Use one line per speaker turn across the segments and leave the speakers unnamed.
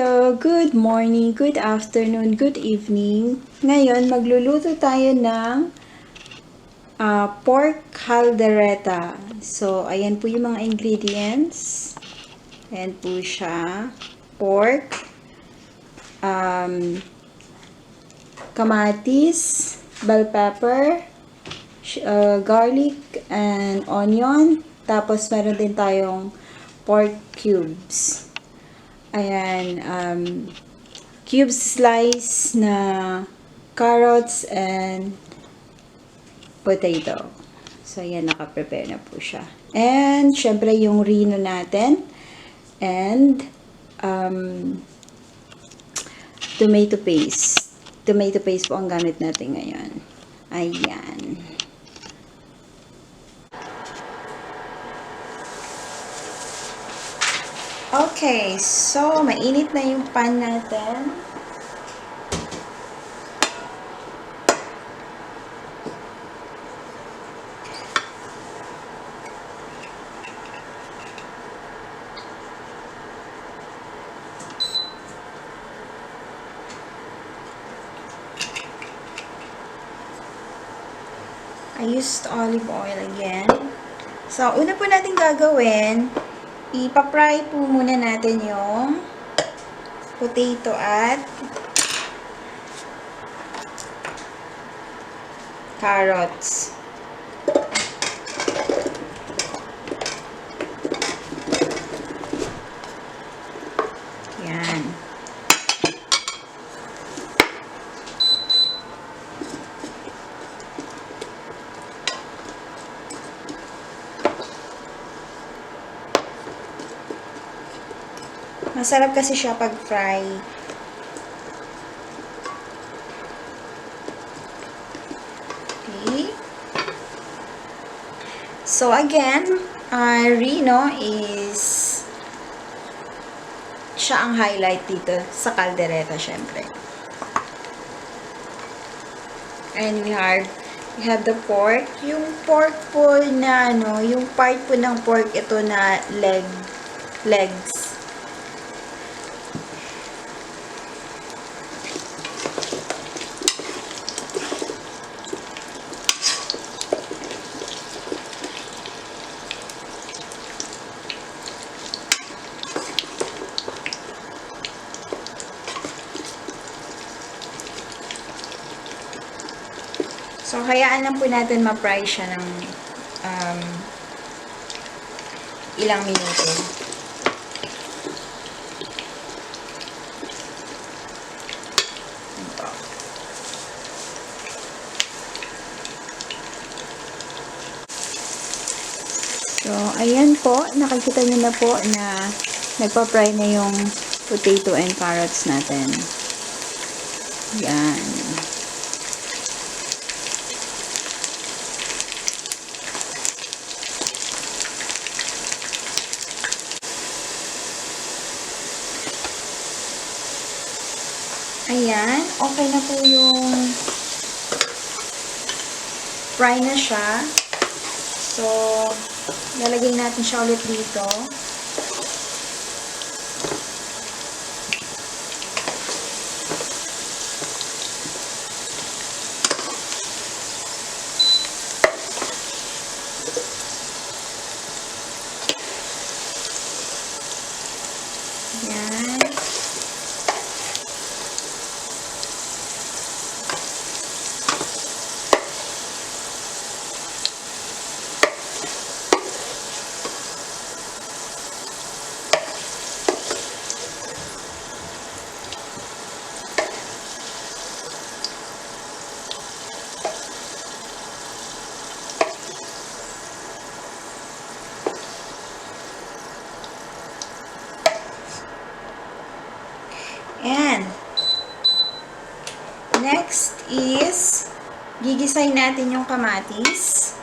Hello, good morning, good afternoon, good evening. Ngayon, magluluto tayo ng pork caldereta. So, ayan po yung mga ingredients. Ayan po siya. Pork, kamatis, bell pepper, garlic, and onion. Tapos, meron din tayong pork cubes. Ayan, cube slice na carrots and potato. So, ayan, naka-prepare na po siya. And, syempre, yung rino natin. And, tomato paste. Tomato paste po ang gamit natin ngayon. Ayan. Okay, so mainit na yung pan natin. I used olive oil again. So, una po natin gagawin, ipapry po muna natin yung potato at carrots. Yan. Masarap kasi siya pag fry. Okay. So again, Reno is siya ang highlight dito sa caldereta, syempre. And we have the pork. Yung pork po na yung part po ng pork ito na legs. So, hayaan lang po natin ma-fry siya ng ilang minuto. So, ayan po. Nakikita niyo na po na nagpa-fry na yung potato and carrots natin. Yan. Ayan, okay na po yung fry na siya. So, lalagay natin siya ulit dito. Ayan. And next is gigisay natin yung kamatis.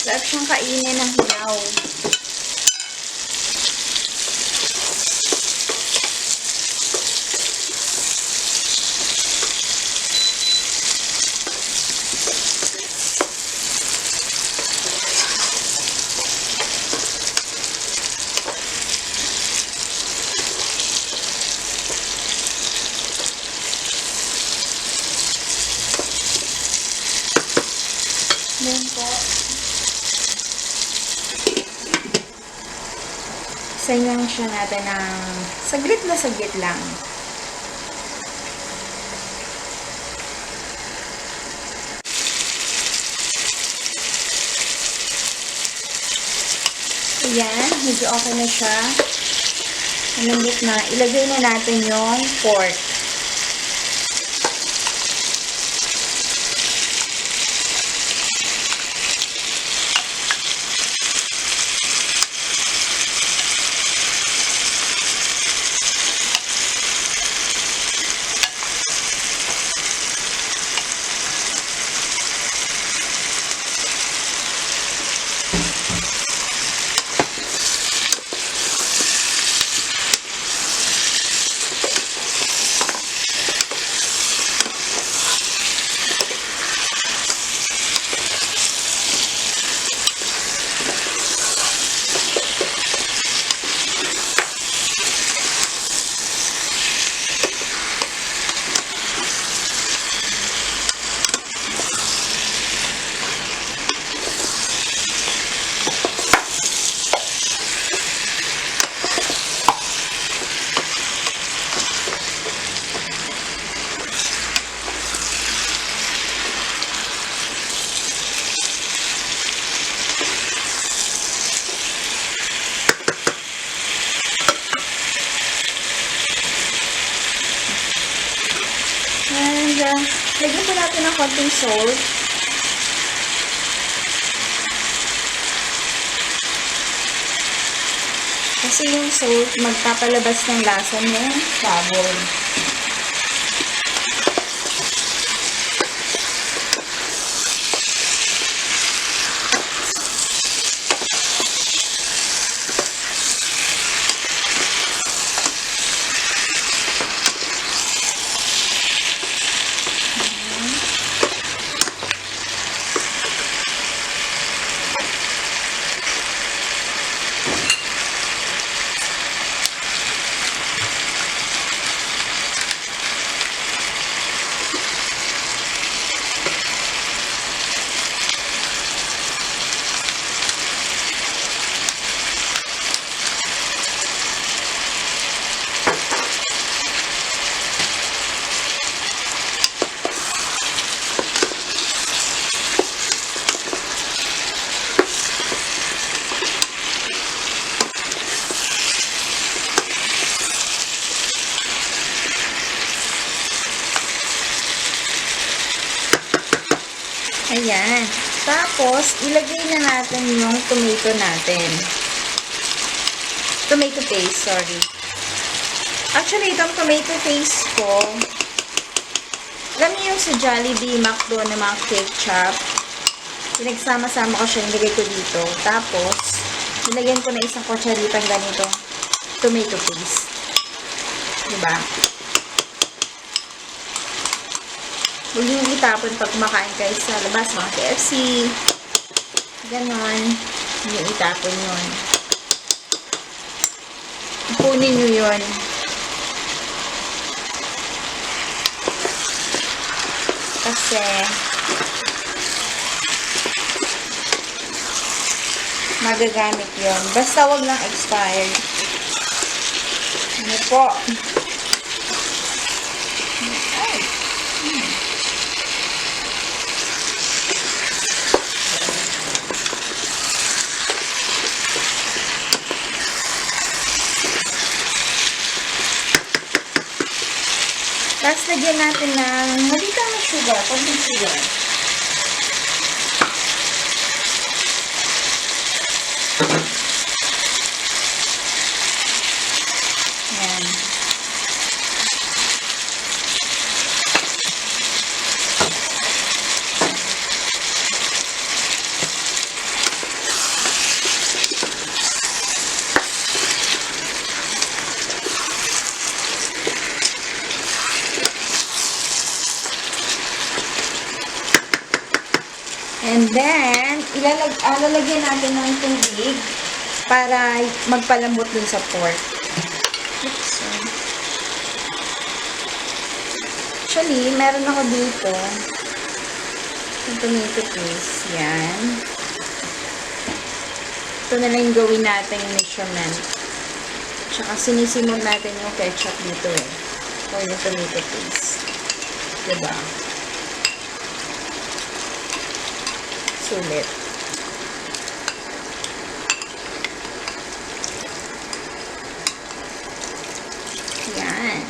Sarap siyang kainin ng hilaw. Then po, sayang siya natin ng saglit lang. Ayan, medyo okay na siya. Malambot na. Ilagay na natin yung pork. And, lagyan po natin ng konting salt. Kasi yung salt, magpapalabas ng lasa ng baboy. Ayan. Tapos, ilagay na natin yung tomato natin. Tomato paste, sorry. Actually, itong tomato paste ko, alam niyo yung sa Jollibee, McDo na mga ketchup, pinagsama-sama ko siya, nilagay ko dito. Tapos, nilagyan ko na isang kutsaritang ganito, tomato paste. Diba? Huwag yung itapon pag kumakain kayo sa labas, mga KFC. Ganon. Huwag yung itapon yun. Kunin nyo yun. Kasi, magagamit yun. Basta wag lang expired. Ano po? Tapos, lagyan natin ng malita na sugar, konting sugar. Ayan. And then, lalagyan natin ng tubig para magpalambot dun sa pork. Oops. Actually, meron ako dito yung tomato paste. Yan. Ito na lang yung gawin natin yung measurement. Tsaka sinisimog natin yung ketchup dito eh. O yung tomato paste. Diba? Sulit. Yan.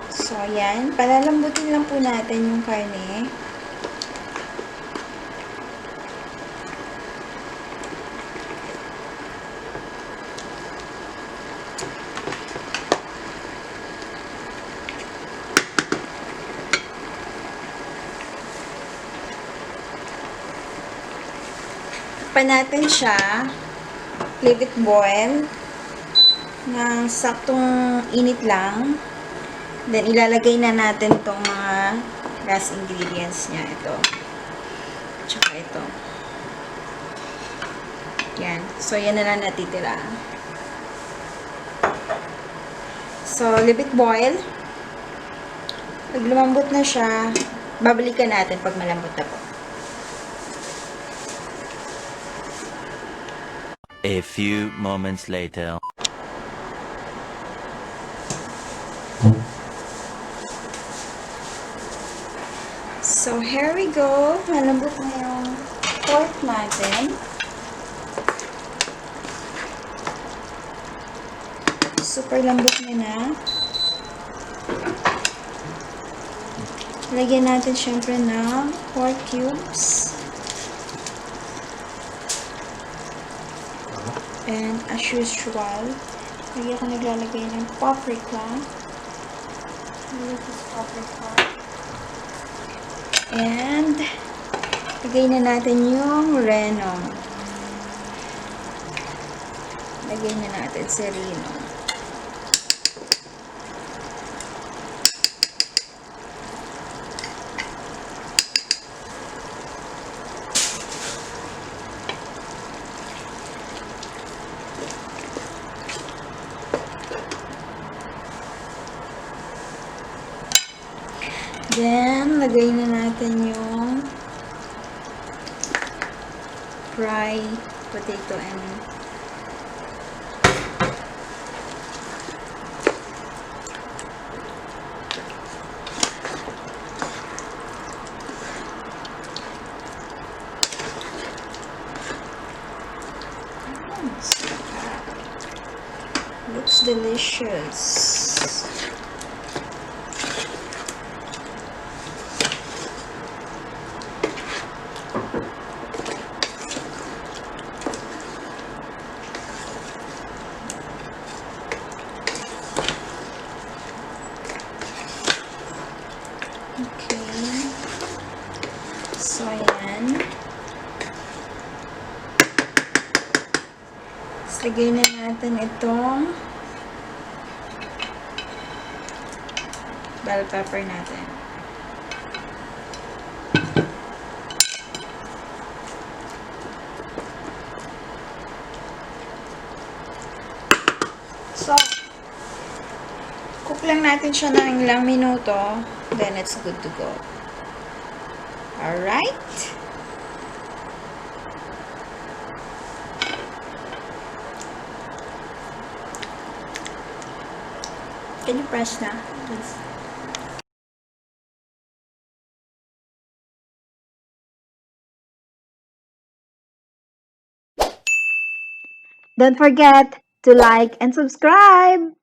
So, ayan. Palalambutin lang po natin yung karne. Takpan natin siya. Leave it boil. Ng saktong init lang. Then, ilalagay na natin itong mga last ingredients niya. Ito. Tsaka ito. Yan. So, yan na lang natitira. So, leave it boil. Pag lumambot na siya, babalikan natin pag malambot na po.
A few moments later.
So, here we go. Malambot na yung pork natin. Super lambot na. Lagyan natin syempre ng pork cubes. And as usual, lagyan ko naglalagay ng paprika. And lagay na natin yung reno. Lagay na natin si reno. Then, lagay na natin yung fried potato and looks delicious. Okay. So, ayan. Lagay na natin itong bell pepper natin. So, cook lang natin siya ng ilang minuto. Then, it's good to go. Alright? Can you press na, please? Don't forget to like and subscribe!